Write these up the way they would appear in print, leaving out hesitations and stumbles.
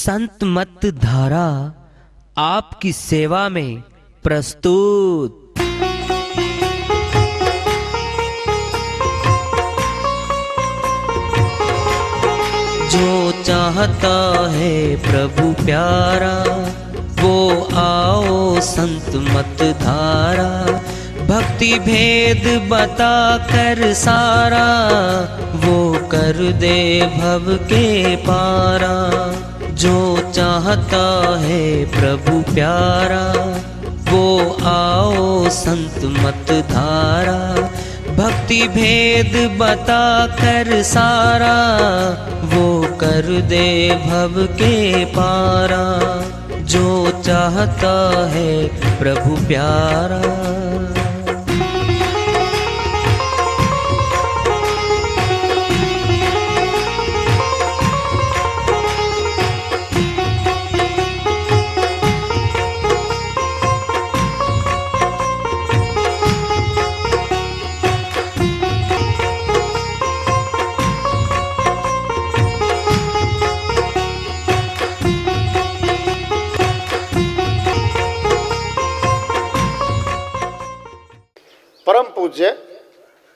संत मत धारा आपकी सेवा में प्रस्तुत। जो चाहता है प्रभु प्यारा वो आओ संत मत धारा, भक्ति भेद बता कर सारा वो कर दे भव के पारा। जो चाहता है प्रभु प्यारा वो आओ संत मत धारा, भक्ति भेद बता कर सारा वो कर दे भव के पारा। जो चाहता है प्रभु प्यारा। परम पूज्य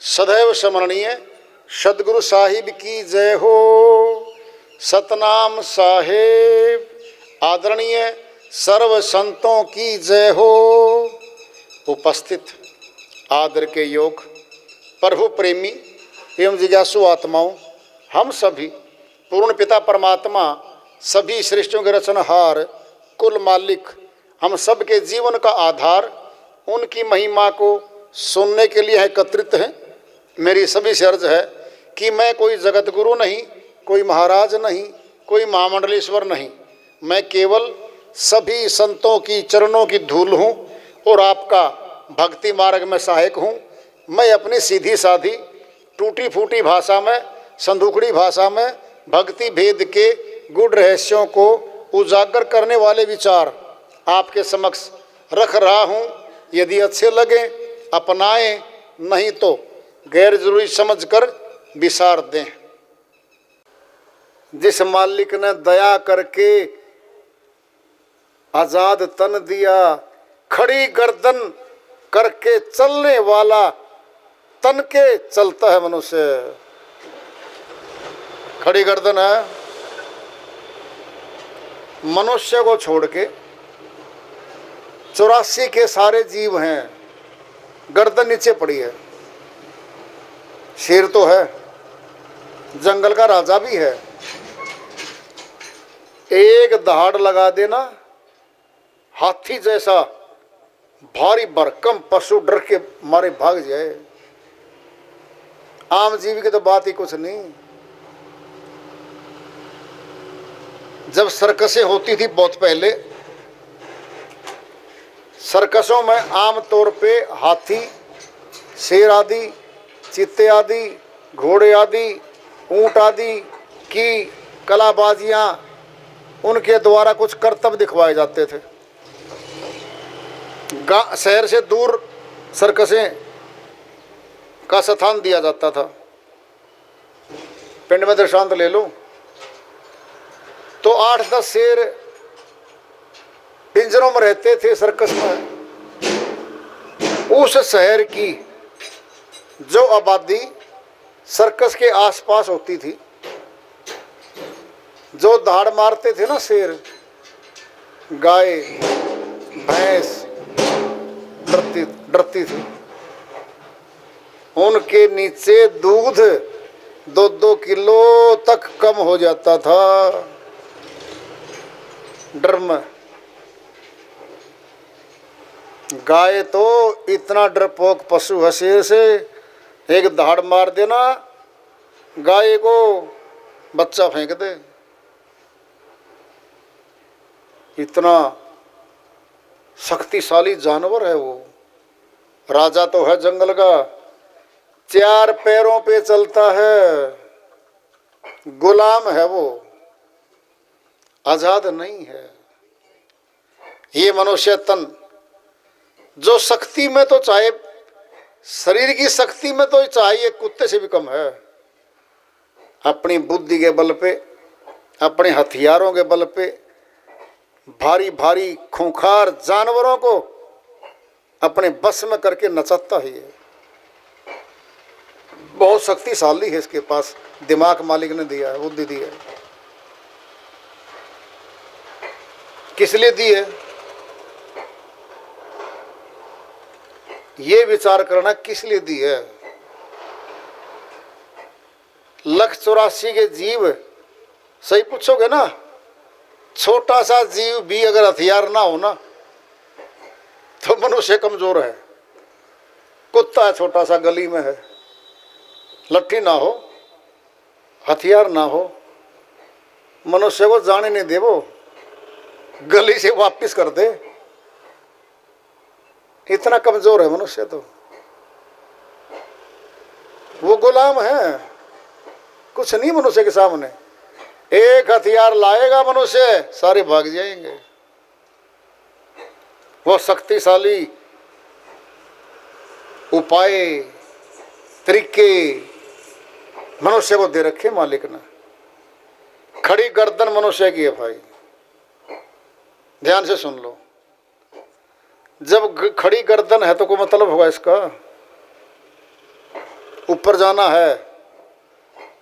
सदैव स्मरणीय सदगुरु साहिब की जय हो। सतनाम साहेब आदरणीय सर्व संतों की जय हो। उपस्थित आदर के योग प्रभु प्रेमी एवं जिज्ञासु आत्माओं, हम सभी पूर्ण पिता परमात्मा सभी सृष्टियों के रचनहार कुल मालिक हम सब के जीवन का आधार उनकी महिमा को सुनने के लिए एकत्रित हैं। मेरी सभी से अर्ज है कि मैं कोई जगत गुरु नहीं, कोई महाराज नहीं, कोई महामंडलेश्वर नहीं, मैं केवल सभी संतों की चरणों की धूल हूँ और आपका भक्ति मार्ग में सहायक हूँ। मैं अपनी सीधी साधी टूटी फूटी भाषा में, संदूकड़ी भाषा में भक्ति भेद के गुड़ रहस्यों को उजागर करने वाले विचार आपके समक्ष रख रहा हूँ। यदि अच्छे लगे अपनाएं, नहीं तो गैर जरूरी समझकर विसार दें। जिस मालिक ने दया करके आजाद तन दिया, खड़ी गर्दन करके चलने वाला तन के चलता है मनुष्य। खड़ी गर्दन है मनुष्य को छोड़ के 84 के सारे जीव हैं, गर्दन नीचे पड़ी है। शेर तो है, जंगल का राजा भी है, एक दहाड़ लगा देना हाथी जैसा भारी भरकम पशु डर के मारे भाग जाए। आम जीव की तो बात ही कुछ नहीं। जब सर्कसें होती थी बहुत पहले, सर्कसों में आमतौर पे हाथी, शेर आदि, चीते आदि, घोड़े आदि, ऊंट आदि की कलाबाजियां उनके द्वारा कुछ करतब दिखवाए जाते थे। शहर से दूर सर्कसें का स्थान दिया जाता था। पिंड में दृष्टांत ले लो तो 8-10 शेर पिंजरों में रहते थे सर्कस में। उस शहर की जो आबादी सर्कस के आसपास होती थी, जो दहाड़ मारते थे ना शेर, गाय भैंस डरती थी। उनके नीचे दूध 2-2 किलो तक कम हो जाता था डर में। गाय तो इतना डरपोक पशु है शेर से, एक दहाड़ मार देना गाय को बच्चा फेंक दे। इतना शक्तिशाली जानवर है वो। राजा तो है जंगल का, 4 पैरों पे चलता है, गुलाम है वो, आजाद नहीं है। ये मनुष्य तन जो शक्ति में तो चाहे शरीर की शक्ति में तो चाहिए कुत्ते से भी कम है, अपनी बुद्धि के बल पे अपने हथियारों के बल पे भारी भारी खूंखार जानवरों को अपने बस में करके नचाता ही है। बहुत शक्तिशाली है, इसके पास दिमाग मालिक ने दिया है, बुद्धि दी है। किस लिए दी है ये विचार करना, किस लिए दी है। 184 के जीव, सही पूछोगे ना, छोटा सा जीव भी अगर हथियार ना हो ना तो मनुष्य कमजोर है। कुत्ता है छोटा सा, गली में है, लट्ठी ना हो, हथियार ना हो, मनुष्य को जाने नहीं दे, वो गली से वापस कर दे। इतना कमजोर है मनुष्य, तो वो गुलाम है, कुछ नहीं मनुष्य के सामने। एक हथियार लाएगा मनुष्य, सारे भाग जाएंगे। वो शक्तिशाली उपाय तरीके मनुष्य को दे रखे मालिक ने। खड़ी गर्दन मनुष्य की है भाई, ध्यान से सुन लो। जब खड़ी गर्दन है तो कोई मतलब होगा इसका, ऊपर जाना है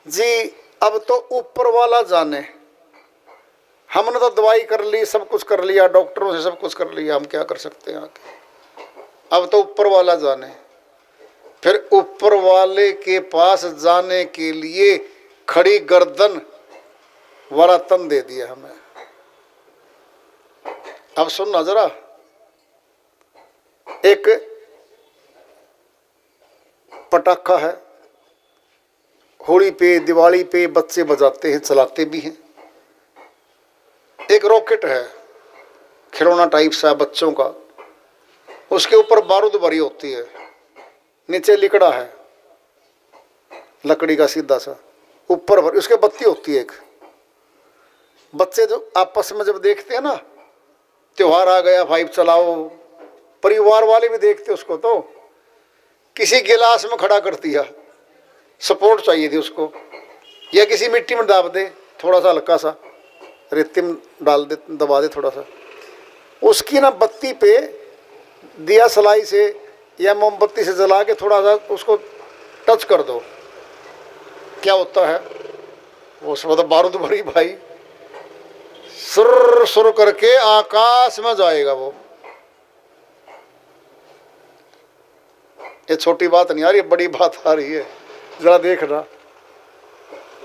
जी। अब तो ऊपर वाला जाने, हमने तो दवाई कर ली, सब कुछ कर लिया, डॉक्टरों से सब कुछ कर लिया, हम क्या कर सकते हैं आगे। अब तो ऊपर वाला जाने। फिर ऊपर वाले के पास जाने के लिए खड़ी गर्दन वाला तन दे दिया हमें। अब सुनना जरा, एक पटाखा है, होली पे दिवाली पे बच्चे बजाते हैं, चलाते भी हैं। एक रॉकेट है, खिलौना टाइप सा बच्चों का, उसके ऊपर बारूद भरी होती है, नीचे लिकड़ा है लकड़ी का सीधा सा, ऊपर भरी उसके बत्ती होती है एक। बच्चे जो आपस में जब देखते हैं ना, त्योहार आ गया भाई चलाओ, परिवार वाले भी देखते उसको, तो किसी गिलास में खड़ा कर दिया, सपोर्ट चाहिए थी उसको, या किसी मिट्टी में दाब दे, थोड़ा सा हल्का सा रेती में डाल दे, दबा दे थोड़ा सा, उसकी ना बत्ती पे दिया सलाई से या मोमबत्ती से जला के थोड़ा सा उसको टच कर दो, क्या होता है उसमें तो बारूद भरी भाई, सुर सुर करके आकाश में जाएगा वो। ये छोटी बात नहीं आ रही, बड़ी बात आ रही है, जरा देखना।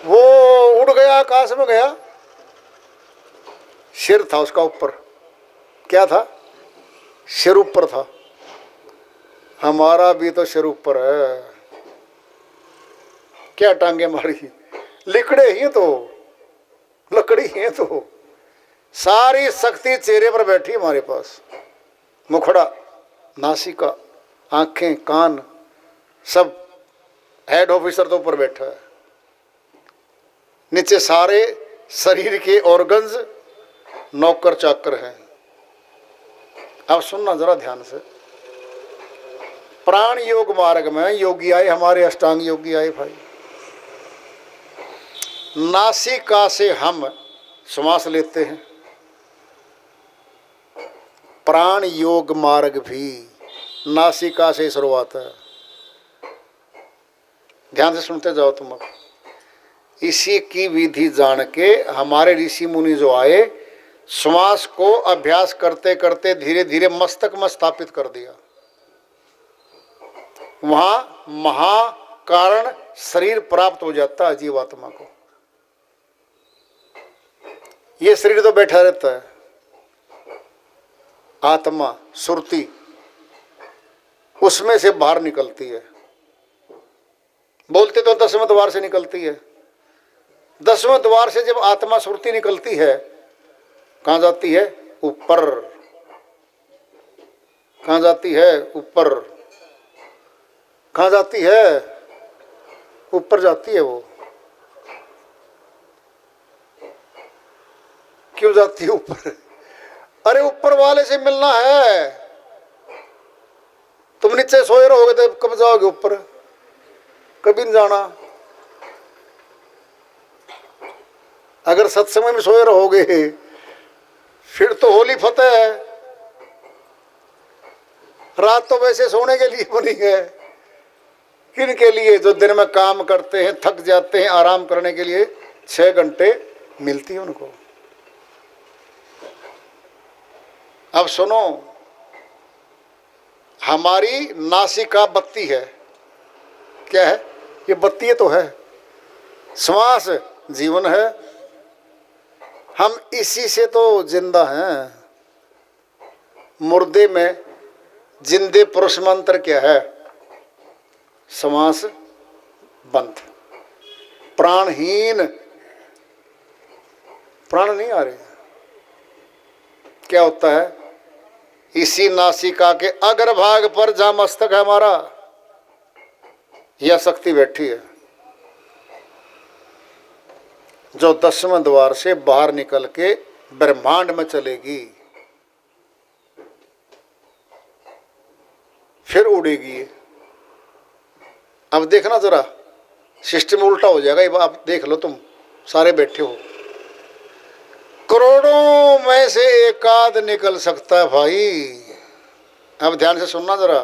वो उड़ गया, आकाश में गया, सिर था उसका ऊपर, क्या था, सिर ऊपर था। हमारा भी तो सिर ऊपर है, क्या टांगे मारी, लिकड़े ही तो, लकड़ी है तो, सारी शक्ति चेहरे पर बैठी हमारे पास, मुखड़ा, नासिका, आंखें, कान, सब हेड ऑफिसर तो ऊपर बैठा है, नीचे सारे शरीर के ऑर्गन्स नौकर चाकर हैं। अब सुनना जरा ध्यान से, प्राण योग मार्ग में योगी आए, हमारे अष्टांग योगी आए भाई। नासिका से हम श्वास लेते हैं, प्राण योग मार्ग भी नासिका से शुरुआत है। ध्यान से सुनते जाओ तुम। अब इसी की विधि जान के हमारे ऋषि मुनि जो आए, श्वास को अभ्यास करते करते धीरे धीरे मस्तक में स्थापित कर दिया। वहां महाकारण शरीर प्राप्त हो जाता है जीवात्मा को। ये शरीर तो बैठा रहता है, आत्मा सुरती उसमें से बाहर निकलती है। बोलते तो 10वें द्वार से निकलती है। 10वें द्वार से जब आत्मा सुरती निकलती है, कहाँ जाती है, ऊपर। कहाँ जाती है, ऊपर। कहाँ जाती है, ऊपर जाती है। वो क्यों जाती है ऊपर? अरे ऊपर वाले से मिलना है। तुम नीचे सोए रहोगे तो कब जाओगे ऊपर? कभी नहीं जाना। अगर सत्संग में सोए रहोगे फिर तो होली फतेह है। रात तो वैसे सोने के लिए बनी है। किन के लिए? जो दिन में काम करते हैं, थक जाते हैं, आराम करने के लिए 6 घंटे मिलती है उनको। अब सुनो, हमारी नासिका बत्ती है। क्या है? ये बत्ती तो है। श्वास जीवन है। हम इसी से तो जिंदा हैं। मुर्दे में जिंदे पुरुष मंत्र क्या है? श्वास बंद, प्राणहीन, प्राण नहीं आ रहे। क्या होता है? इसी नासिका के अग्रभाग पर जहां मस्तक है हमारा, यह शक्ति बैठी है जो 10वें द्वार से बाहर निकल के ब्रह्मांड में चलेगी, फिर उड़ेगी। अब देखना जरा, सिस्टम उल्टा हो जाएगा। ये आप देख लो, तुम सारे बैठे हो, करोड़ों में से एकाध निकल सकता है भाई। अब ध्यान से सुनना जरा।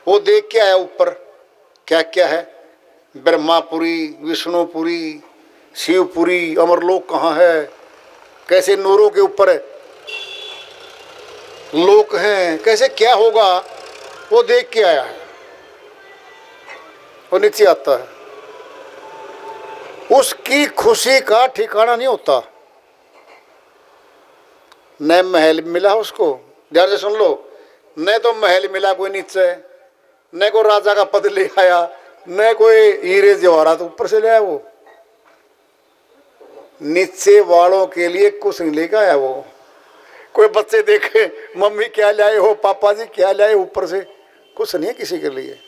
वो देख के आया ऊपर, क्या क्या है? ब्रह्मापुरी, विष्णुपुरी, शिवपुरी, अमरलोक कहाँ है? कैसे नूरों के ऊपर लोक हैं, कैसे क्या होगा वो देख के आया है। वो नीचे आता है, उसकी खुशी का ठिकाना नहीं होता। न महल मिला उसको, ध्यान से सुन लो, न तो महल मिला कोई नीचे, न कोई राजा का पद ले आया, न कोई हीरे जवाहरात ऊपर से ले आया। वो नीचे वालों के लिए कुछ नहीं लेकर आया। वो कोई बच्चे देखे, मम्मी क्या लाए हो, पापा जी क्या लाए, ऊपर से कुछ नहीं है किसी के लिए।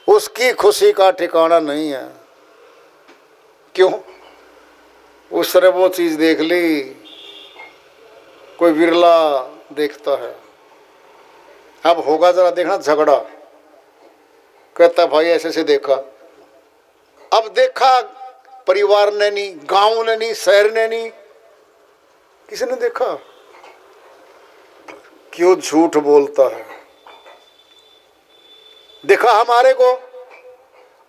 उसकी खुशी का ठिकाना नहीं है। क्यों? उसने वो चीज देख ली, कोई विरला देखता है। अब होगा जरा देखना झगड़ा, कहता भाई ऐसे से देखा। अब देखा परिवार ने नहीं, गांव ने नहीं, शहर ने नहीं, किसी ने देखा। क्यों झूठ बोलता है? दिखा हमारे को,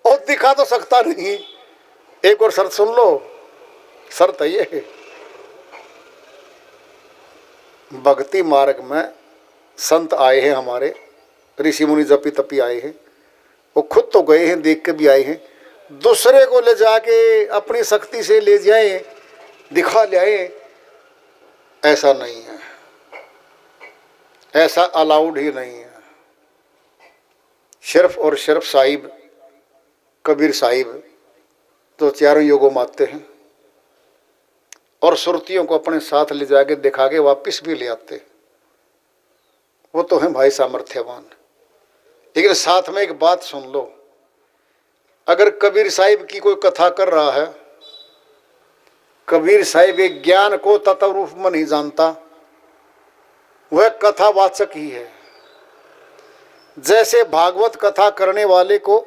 और दिखा तो सकता नहीं। एक और शर्त सुन लो, शर्त ये है, भक्ति मार्ग में संत आए हैं हमारे, ऋषि मुनि जपी तपी आए हैं, वो खुद तो गए हैं, देख के भी आए हैं। दूसरे को ले जाके अपनी शक्ति से ले जाए, दिखा ले आए, ऐसा नहीं है, ऐसा अलाउड ही नहीं है। सिर्फ और सिर्फ साहिब कबीर साहिब तो चारों योगों में आते हैं और सुरतियों को अपने साथ ले जाके दिखा के वापिस भी ले आते। वो तो हैं भाई सामर्थ्यवान। लेकिन साथ में एक बात सुन लो, अगर कबीर साहिब की कोई कथा कर रहा है, कबीर साहिब एक ज्ञान को तत्व रूप में नहीं जानता, वह कथावाचक ही है। जैसे भागवत कथा करने वाले को,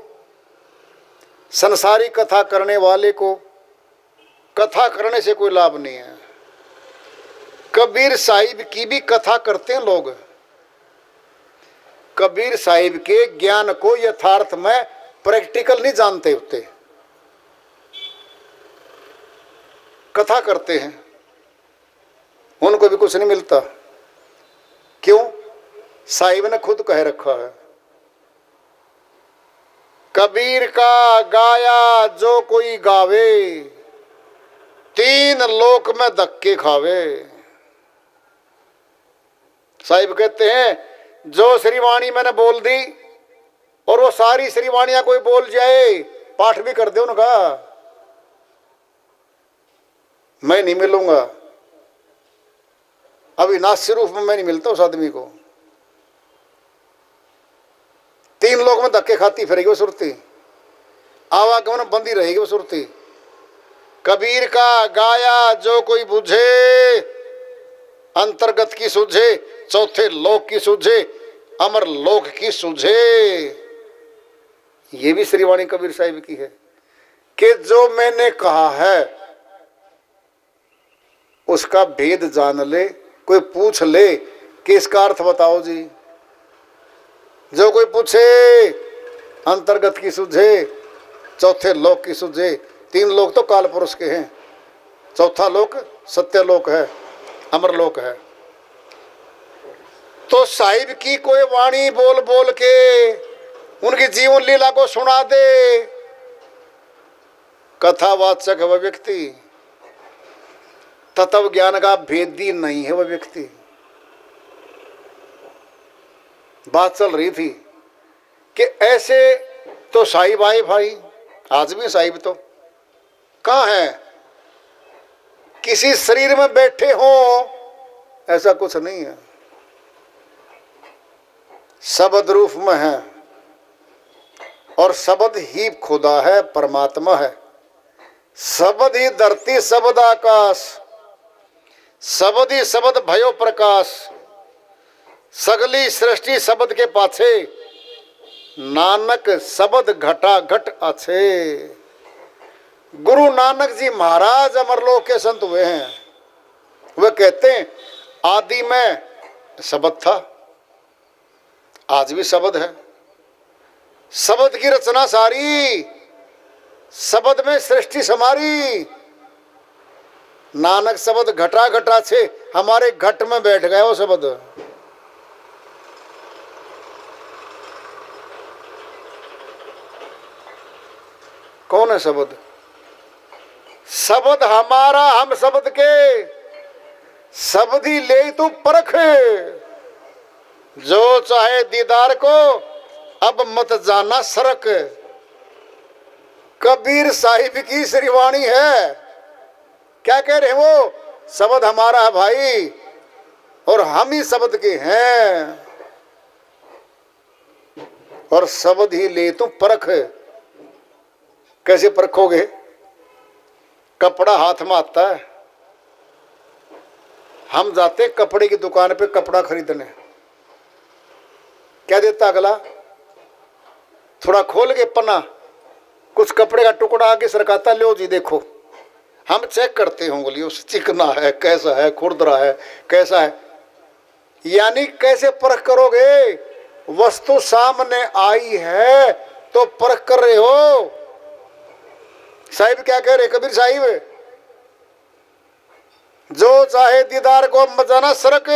संसारी कथा करने वाले को कथा करने से कोई लाभ नहीं है। कबीर साहिब की भी कथा करते हैं लोग, कबीर साहिब के ज्ञान को यथार्थ में प्रैक्टिकल नहीं जानते होते, कथा करते हैं, उनको भी कुछ नहीं मिलता। क्यों? साहिब ने खुद कह रखा है, कबीर का गाया जो कोई गावे, 3 लोक में धक्के खावे। साहिब कहते हैं जो श्रीवाणी मैंने बोल दी और वो सारी श्रीवाणियां कोई बोल जाए, पाठ भी कर दे उनका, मैं नहीं मिलूंगा। अविनाशी रूप में मैं नहीं मिलता उस आदमी को। 3 लोग में धक्के खाती फिरेगी वो सुरती, आवागमन बंदी रहेगी वो सुरती। कबीर का गाया जो कोई बुझे, अंतर्गत की सूझे, चौथे लोक की सूझे, अमर लोक की सूझे। ये भी श्रीवाणी कबीर साहिब की है कि जो मैंने कहा है उसका भेद जान ले। कोई पूछ ले कि इसका अर्थ बताओ जी, जो कोई पूछे अंतर्गत की सूझे, चौथे लोक की सूझे। 3 लोक तो काल पुरुष के हैं, चौथा लोक सत्य लोक है, अमर लोक है। तो साहिब की कोई वाणी बोल बोल के उनकी जीवन लीला को सुना दे, कथावाचक है वह व्यक्ति, तत्व ज्ञान का भेदी नहीं है वह व्यक्ति। बात चल रही थी कि ऐसे तो साहिब आए भाई, आज भी साहिब तो कहाँ है, किसी शरीर में बैठे हो ऐसा कुछ नहीं है, शब्द रूप में है और शब्द ही खुदा है, परमात्मा है। शब्द ही धरती, शब्द आकाश, शब्द ही शब्द भयो प्रकाश, सगली सृष्टि शब्द के पाछे, नानक शब्द घटा घट अच्छे। गुरु नानक जी महाराज अमरलोक के संत हुए हैं। वे कहते हैं आदि में शब्द था, आज भी शब्द है। शब्द की रचना सारी, शब्द में सृष्टि समारी। नानक शब्द घटा घटा छे, हमारे घट में बैठ गए वो शब्द। कौन है शब्द? शब्द हमारा, हम शब्द के, शब्द ही ले तू परख, जो चाहे दीदार को अब मत जाना सरक। कबीर साहिब की श्रीवाणी है। क्या कह रहे हैं वो? शब्द हमारा है भाई और हम ही शब्द के हैं, और शब्द ही ले तू परख। कैसे परखोगे? कपड़ा हाथ में आता है, हम जाते कपड़े की दुकान पे कपड़ा खरीदने, क्या देता अगला? थोड़ा खोल के पन्ना, कुछ कपड़े का टुकड़ा आगे सरकाता, लो जी देखो। हम चेक करते होंगे लियो चिकना है, कैसा है, खुरदरा है, कैसा है। यानी कैसे परख करोगे? वस्तु सामने आई है तो परख कर रहे हो। साहिब क्या कह रहे? कबीर साहिब, जो चाहे दीदार को मजाना सरक,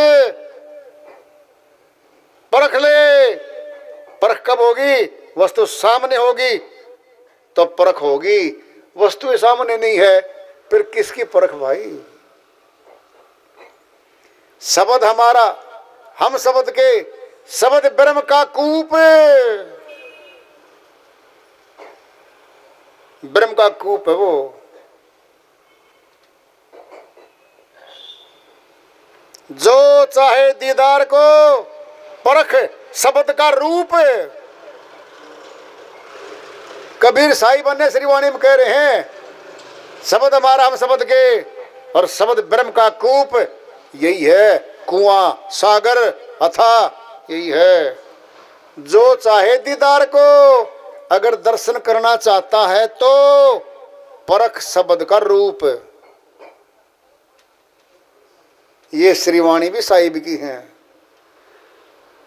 परख ले। परख कब होगी? वस्तु सामने होगी तो परख होगी। वस्तु सामने नहीं है फिर किसकी परख भाई? शब्द हमारा, हम शब्द के, शब्द ब्रह्म का कूप, ब्रह्म का कूप है वो। जो चाहे दीदार को परख, शब्द का रूप। कबीर साहिब अन्य श्रीवाणी में कह रहे हैं शब्द हमारा, हम शब्द के, और शब्द ब्रह्म का कूप। यही है कुआं, सागर, अथा, यही है। जो चाहे दीदार को अगर दर्शन करना चाहता है तो परख शब्द का रूप। ये श्रीवाणी भी साहिब की है।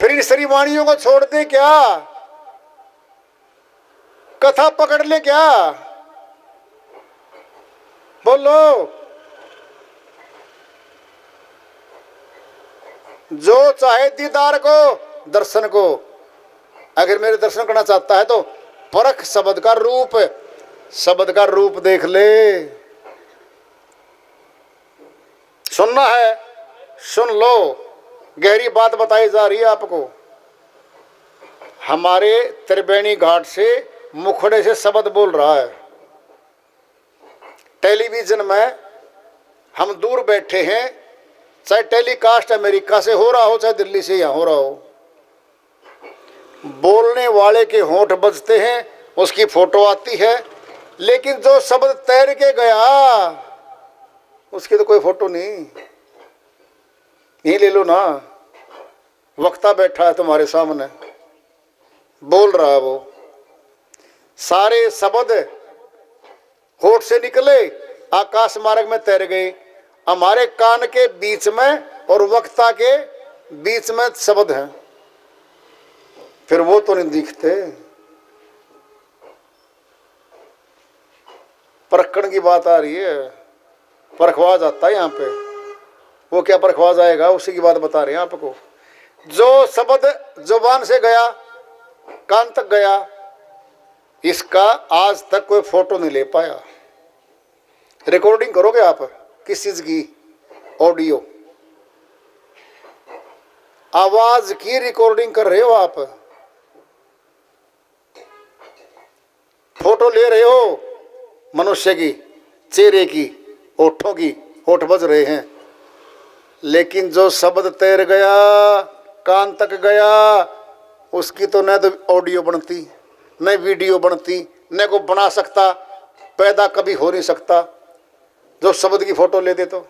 फिर इन श्रीवाणियों को छोड़ दे क्या? कथा पकड़ ले क्या? बोलो। जो चाहे दीदार को, दर्शन को, अगर मेरे दर्शन करना चाहता है तो परख शब्द का रूप। शब्द का रूप देख ले। सुनना है सुन लो, गहरी बात बताई जा रही है आपको। हमारे त्रिवेणी घाट से मुखड़े से शब्द बोल रहा है। टेलीविजन में हम दूर बैठे हैं, चाहे टेलीकास्ट अमेरिका से हो रहा हो चाहे दिल्ली से यहाँ हो रहा हो, बोलने वाले के होंठ बजते हैं, उसकी फोटो आती है, लेकिन जो शब्द तैर के गया उसकी तो कोई फोटो नहीं। यही ले लो ना, वक्ता बैठा है तुम्हारे सामने, बोल रहा है वो। सारे शब्द होठ से निकले, आकाश मार्ग में तैर गए। हमारे कान के बीच में और वक्ता के बीच में शब्द है, फिर वो तो नहीं दिखते। परखण की बात आ रही है, परखवा जाता है यहाँ पे। वो क्या परखवा जाएगा, उसी की बात बता रहे हैं आपको। जो शब्द जुबान से गया, कान तक गया, इसका आज तक कोई फोटो नहीं ले पाया। रिकॉर्डिंग करोगे आप किस चीज की? ऑडियो, आवाज की रिकॉर्डिंग कर रहे हो आप, फोटो ले रहे हो मनुष्य की, चेहरे की, होठों की, होठ बज रहे हैं, लेकिन जो शब्द तैर गया, कान तक गया, उसकी तो न तो ऑडियो बनती, न वीडियो बनती, न को बना सकता, पैदा कभी हो नहीं सकता। जो शब्द की फोटो ले दे तो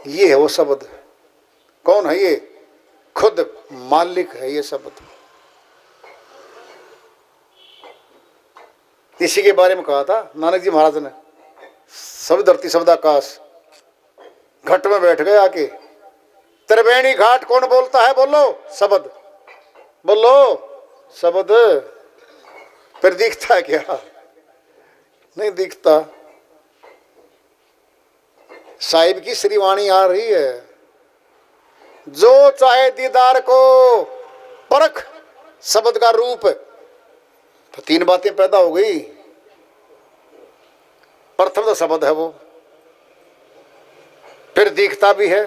ये है वो शब्द। कौन है ये? खुद मालिक है ये शब्द। इसी के बारे में कहा था नानक जी महाराज ने, सब धरती शब्द आकाश। घट में बैठ गए आके, त्रिवेणी घाट कौन बोलता है? बोलो शब्द, बोलो शब्द। फिर दिखता है क्या? नहीं दिखता। साहिब की श्रीवाणी आ रही है, जो चाहे दीदार को परख शब्द का रूप। तो तीन बातें पैदा हो गई। प्रथम तो शब्द है वो, फिर दिखता भी है,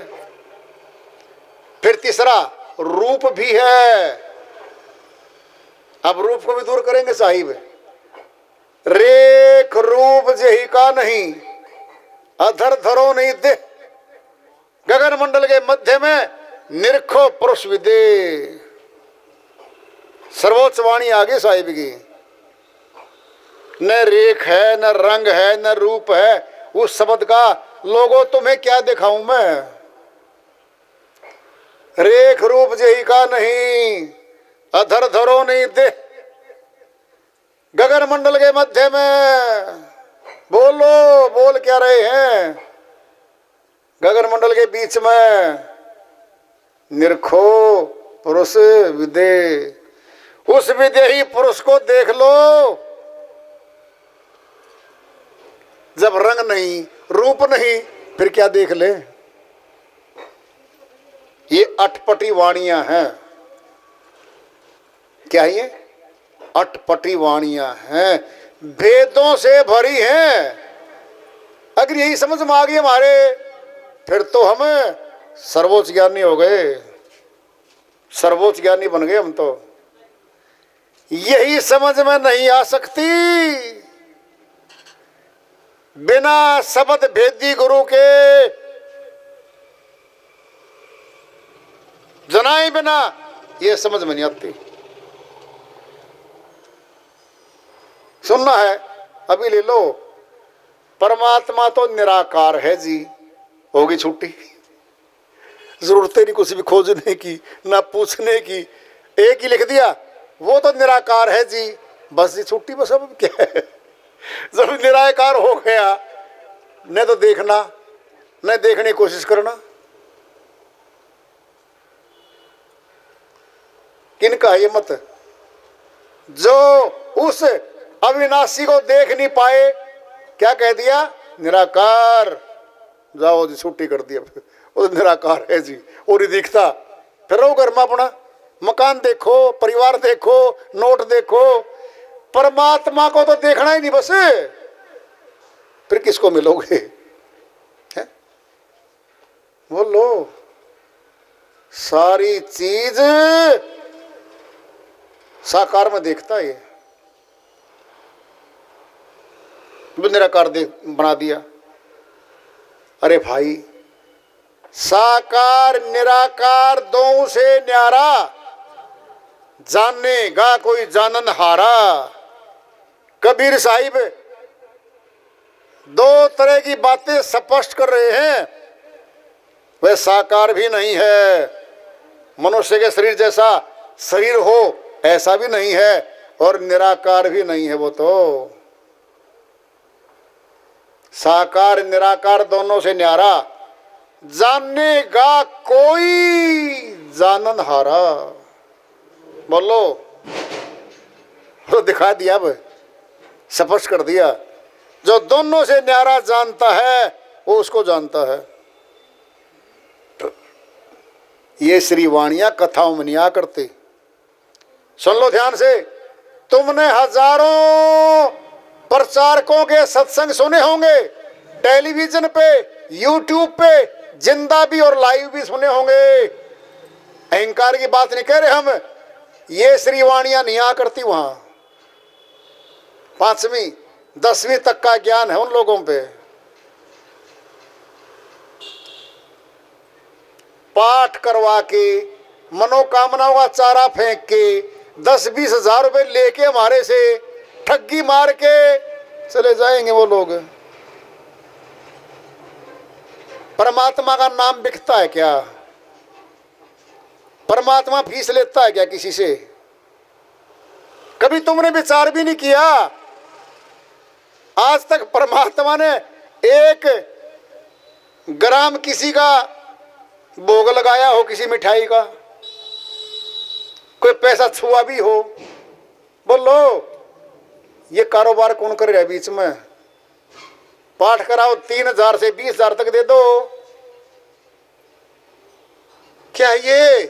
फिर तीसरा रूप भी है। अब रूप को भी दूर करेंगे साहिब। रेख रूप जही का नहीं, अधर धरो नहीं दे, गगन मंडल के मध्य में निरखो पुरुष विदे। सर्वोच्च वाणी आगे साहिब की। न रेख है, न रंग है, न रूप है उस शब्द का। लोगों तुम्हें क्या दिखाऊं मैं? रेख रूप जही का नहीं, अधर धरो नहीं दे, गगन मंडल के मध्य में। बोलो, बोल क्या रहे हैं? गगन मंडल के बीच में निरखो पुरुष विदे। उस विदेही पुरुष को देख लो। जब रंग नहीं, रूप नहीं, फिर क्या देख ले? ये अटपटी वाणियां हैं। क्या ये? अटपटी वाणियां हैं, भेदों से भरी हैं। अगर यही समझ में आ गई हमारे, फिर तो हम सर्वोच्च ज्ञानी हो गए, सर्वोच्च ज्ञानी बन गए हम तो। यही समझ में नहीं आ सकती बिना शब्द भेदी गुरु के, जनाए बिना ये समझ में नहीं आती। सुनना है अभी ले लो। परमात्मा तो निराकार है जी, होगी छुट्टी। जरूरत नहीं कुछ भी खोजने की, ना पूछने की, एक ही लिख दिया, वो तो निराकार है जी, बस जी छुट्टी। बस अब क्या है? जब निराकार हो गया, न तो देखना, न देखने की कोशिश करना। किनका ये मत? जो उस अविनाशी को देख नहीं पाए, क्या कह दिया? निराकार। जाओ जी, छुट्टी कर दिया, वो निराकार है जी, और ही दिखता। फिर रहो घर में अपना, मकान देखो, परिवार देखो, नोट देखो, परमात्मा को तो देखना ही नहीं बस। फिर किसको मिलोगे? है? बोलो। सारी चीज साकार में देखता है, निराकार बना दिया। अरे भाई, साकार निराकार दोनों से न्यारा, जानेगा कोई जानन हारा। कबीर साहिब दो तरह की बातें स्पष्ट कर रहे हैं। वह साकार भी नहीं है, मनुष्य के शरीर जैसा शरीर हो ऐसा भी नहीं है, और निराकार भी नहीं है वो तो। साकार निराकार दोनों से न्यारा, जानेगा कोई जानन हारा। बोलो, वो दिखा दिया, अब स्पष्ट कर दिया। जो दोनों से न्यारा जानता है वो उसको जानता है। ये श्री वाणियां कथाओं में नहीं आ करती। सुन लो ध्यान से। तुमने हजारों प्रचारकों के सत्संग सुने होंगे, टेलीविजन पे, यूट्यूब पे, जिंदा भी और लाइव भी सुने होंगे। अहंकार की बात नहीं कह रहे हम, ये श्री वाणियां नहीं आ करती वहां। 5वीं 10वीं तक का ज्ञान है उन लोगों पे। पाठ करवा के, मनोकामनाओं का चारा फेंक के, 10-20 हजार रुपए लेके हमारे से ठगी मार के चले जाएंगे वो लोग। परमात्मा का नाम बिकता है क्या? परमात्मा फीस लेता है क्या किसी से? कभी तुमने विचार भी नहीं किया। आज तक परमात्मा ने 1 ग्राम किसी का भोग लगाया हो, किसी मिठाई का, कोई पैसा छुआ भी हो? बोलो, ये कारोबार कौन कर रहा है बीच में? पाठ कराओ 3,000 से 20,000 तक दे दो। क्या ये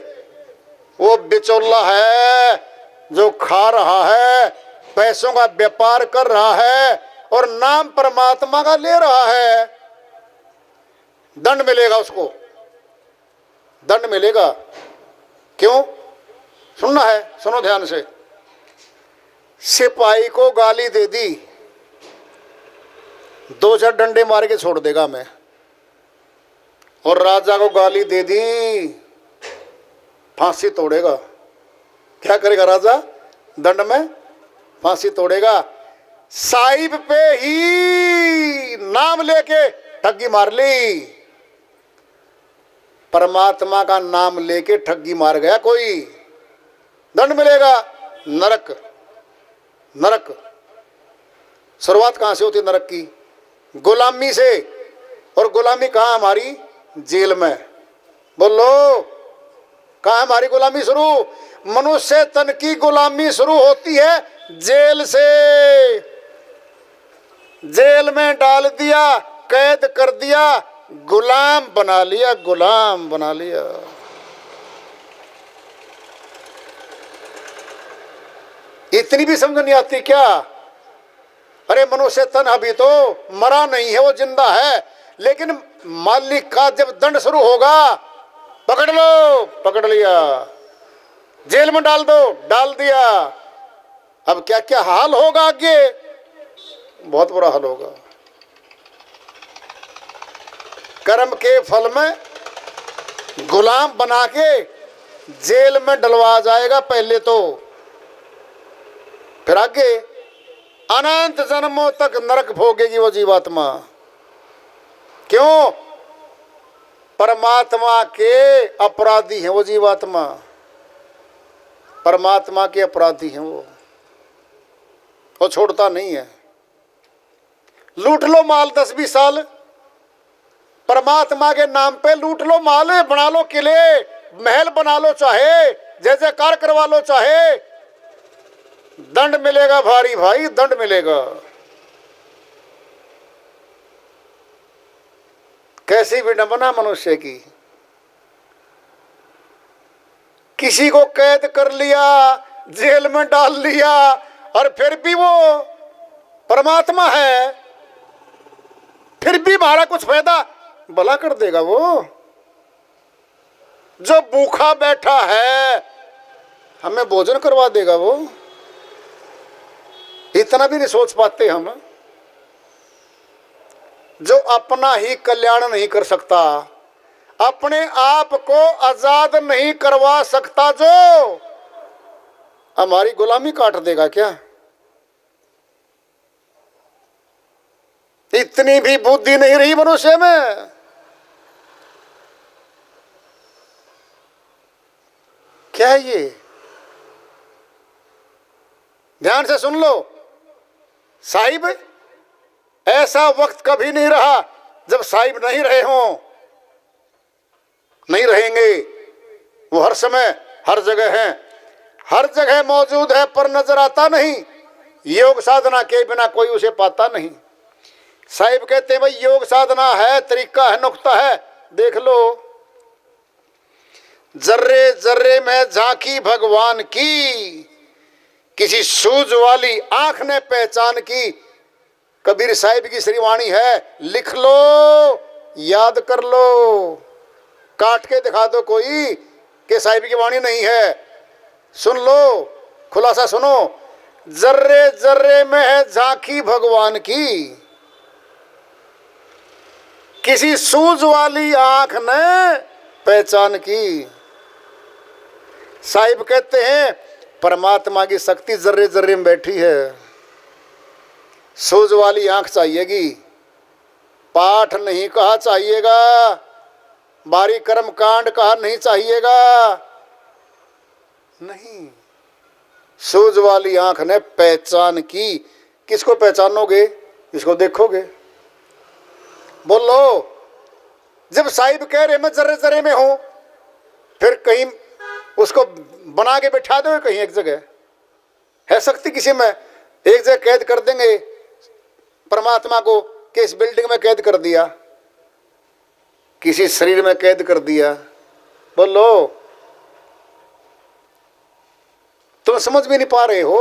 वो बिचौला है जो खा रहा है, पैसों का व्यापार कर रहा है और नाम परमात्मा का ले रहा है? दंड मिलेगा उसको, दंड मिलेगा। क्यों? सुनना है, सुनो ध्यान से। सिपाही को गाली दे दी, 2-4 डंडे मार के छोड़ देगा मैं। और राजा को गाली दे दी, फांसी तोड़ेगा। क्या करेगा राजा? दंड में फांसी तोड़ेगा। साहिब पे ही नाम लेके ठगी मार ली। परमात्मा का नाम लेके ठगी मार गया कोई, दंड मिलेगा, नरक। नरक शुरुआत कहां से होती है नरक की? गुलामी से। और गुलामी कहां हमारी? जेल में। बोलो, कहां हमारी गुलामी शुरू? मनुष्य तन की गुलामी शुरू होती है जेल से। जेल में डाल दिया, कैद कर दिया, गुलाम बना लिया, गुलाम बना लिया। इतनी भी समझ नहीं आती क्या? अरे मनुष्य तन अभी तो मरा नहीं है, वो जिंदा है, लेकिन मालिक का जब दंड शुरू होगा, पकड़ लो, पकड़ लिया, जेल में डाल दो, डाल दिया। अब क्या क्या हाल होगा आगे? बहुत बुरा हाल होगा। कर्म के फल में गुलाम बना के जेल में डलवा जाएगा पहले तो, फिर आगे अनंत जन्मों तक नरक भोगेगी वो जीवात्मा। क्यों? परमात्मा के अपराधी हैं वो जीवात्मा, परमात्मा के अपराधी हैं वो छोड़ता नहीं है। लूट लो माल 10-20 साल, परमात्मा के नाम पे लूट लो माल, बना लो किले, महल बना लो, चाहे जय जयकार करवा लो, चाहे, दंड मिलेगा भारी भाई, दंड मिलेगा। कैसी विडंबना मनुष्य की। किसी को कैद कर लिया, जेल में डाल लिया, और फिर भी वो परमात्मा है, फिर भी हमारा कुछ फायदा भला कर देगा वो। जो भूखा बैठा है हमें भोजन करवा देगा वो। इतना भी नहीं सोच पाते हम। जो अपना ही कल्याण नहीं कर सकता, अपने आप को आजाद नहीं करवा सकता, जो हमारी गुलामी काट देगा क्या? इतनी भी बुद्धि नहीं रही मनुष्य में। क्या है ये? ध्यान से सुन लो साहिब, ऐसा वक्त कभी नहीं रहा जब साहिब नहीं रहे हों, नहीं रहेंगे। वो हर समय हर जगह हैं, हर जगह मौजूद है, पर नजर आता नहीं। योग साधना के बिना कोई उसे पाता नहीं। साहिब कहते हैं भाई योग साधना है, तरीका है, नुक्ता है, देख लो। जर्रे जर्रे में झांकी भगवान की, किसी सूझ वाली आंख ने पहचान की। कबीर साहिब की श्रीवाणी है, लिख लो, याद कर लो, काट के दिखा दो कोई कि साहिब की वाणी नहीं है। सुन लो, खुलासा सुनो। जर्रे जर्रे में है झांकी भगवान की, किसी सूझ वाली आंख ने पहचान की। साहिब कहते हैं परमात्मा की शक्ति जर्रे जर्रे में बैठी है। सूझ वाली आंख चाहिएगी, पाठ नहीं कहा चाहिएगा, बारी कर्म कांड कहा नहीं चाहिएगा, नहीं। सूझ वाली आंख ने पहचान की। किसको पहचानोगे? इसको देखोगे। बोलो, जब साहिब कह रहे मैं जर्रे जर्रे में हूं, फिर कहीं उसको बना के बिठा दो कहीं एक जगह, है शक्ति किसी में? एक जगह कैद कर देंगे परमात्मा को कि इस बिल्डिंग में कैद कर दिया, किसी शरीर में कैद कर दिया। बोलो, तुम समझ भी नहीं पा रहे हो।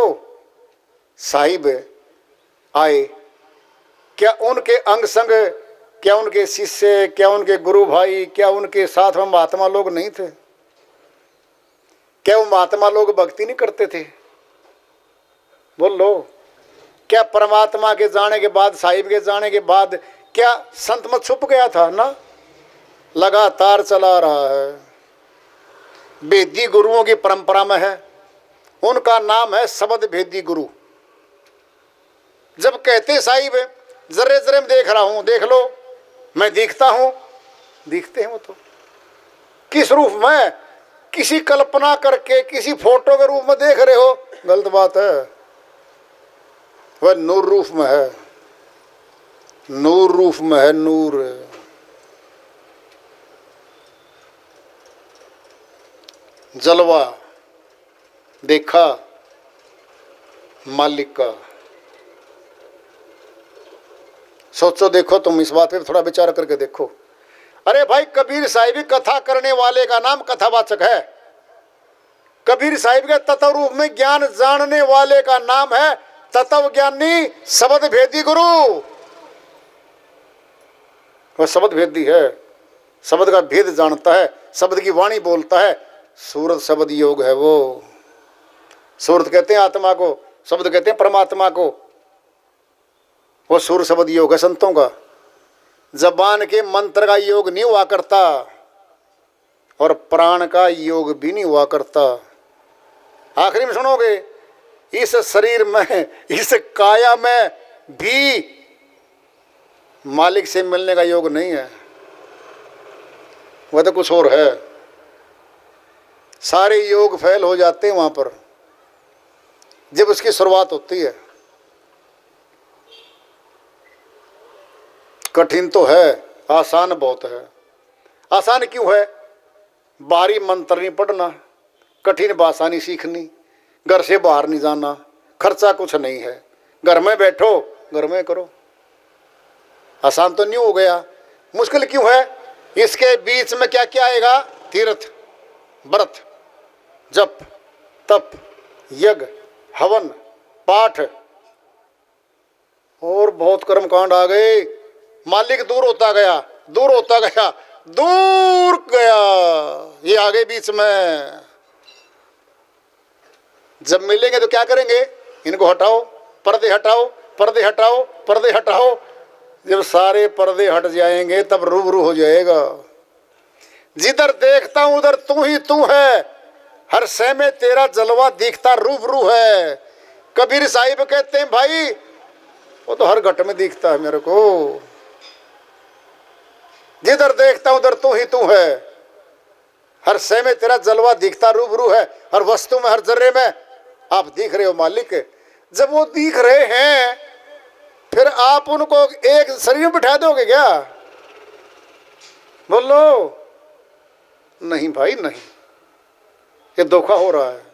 साहिब आए, क्या उनके अंग संग, क्या उनके शिष्य, क्या उनके गुरु भाई, क्या उनके साथ में महात्मा लोग नहीं थे? क्या वो महात्मा लोग भक्ति नहीं करते थे? बोलो, क्या परमात्मा के जाने के बाद, साहिब के जाने के बाद क्या संत मत छुप गया था? ना, लगातार चला रहा है। भेदी गुरुओं की परंपरा में है, उनका नाम है शब्द भेदी गुरु। जब कहते साहिब जर्रे जर्रे में देख रहा हूं, देख लो, मैं दिखता हूं, दिखते हैं वो तो किस रूप में? किसी कल्पना करके किसी फोटो के रूप में देख रहे हो, गलत बात है। वह नूर रूप में है, नूर रूप में है, नूर। जलवा देखा मालिक का। सोचो, देखो, तुम इस बात पे थोड़ा विचार करके देखो। अरे भाई, कबीर साहिब कथा करने वाले का नाम कथावाचक है। कबीर साहिब के तत्व रूप में ज्ञान जानने वाले का नाम है तत्व ज्ञानी शब्द भेदी गुरु। वह शब्द भेदी है, शब्द का भेद जानता है, शब्द की वाणी बोलता है। सूरत शब्द योग है वो। सूरत कहते हैं आत्मा को, शब्द कहते हैं परमात्मा को। वो सूर शब्द योग है संतों का। जबान के मंत्र का योग नहीं हुआ करता और प्राण का योग भी नहीं हुआ करता। आखिरी में सुनोगे, इस शरीर में, इस काया में भी मालिक से मिलने का योग नहीं है, वह तो कुछ और है। सारे योग फेल हो जाते हैं वहां पर जब उसकी शुरुआत होती है। कठिन तो है, आसान बहुत है। आसान क्यों है? बाहरी मंत्र नहीं पढ़ना, कठिन भाषा नहीं सीखनी, घर से बाहर नहीं जाना, खर्चा कुछ नहीं है, घर में बैठो, घर में करो। आसान तो नहीं हो गया। मुश्किल क्यों है? इसके बीच में क्या क्या आएगा? तीर्थ, व्रत, जप, तप, यज्ञ, हवन, पाठ और बहुत कर्मकांड आ गए। मालिक दूर होता गया, दूर होता गया, दूर गया, ये आगे बीच में। जब मिलेंगे तो क्या करेंगे? इनको हटाओ, पर्दे हटाओ, पर्दे हटाओ, पर्दे हटाओ। जब सारे पर्दे हट जाएंगे तब रूबरू हो जाएगा। जिधर देखता हूं उधर तू ही तू है, हर शय में तेरा जलवा दिखता रूबरू है। कबीर साहिब कहते हैं भाई वो तो हर घट में दिखता है मेरे को। जिधर देखता हूं उधर तू ही तू है, हर शय में तेरा जलवा दिखता रूबरू है, हर वस्तु में, हर जर्रे में आप दिख रहे हो मालिक। जब वो दिख रहे हैं फिर आप आप उनको एक शरीर में बिठा दोगे क्या? बोलो नहीं भाई नहीं, ये धोखा हो रहा है।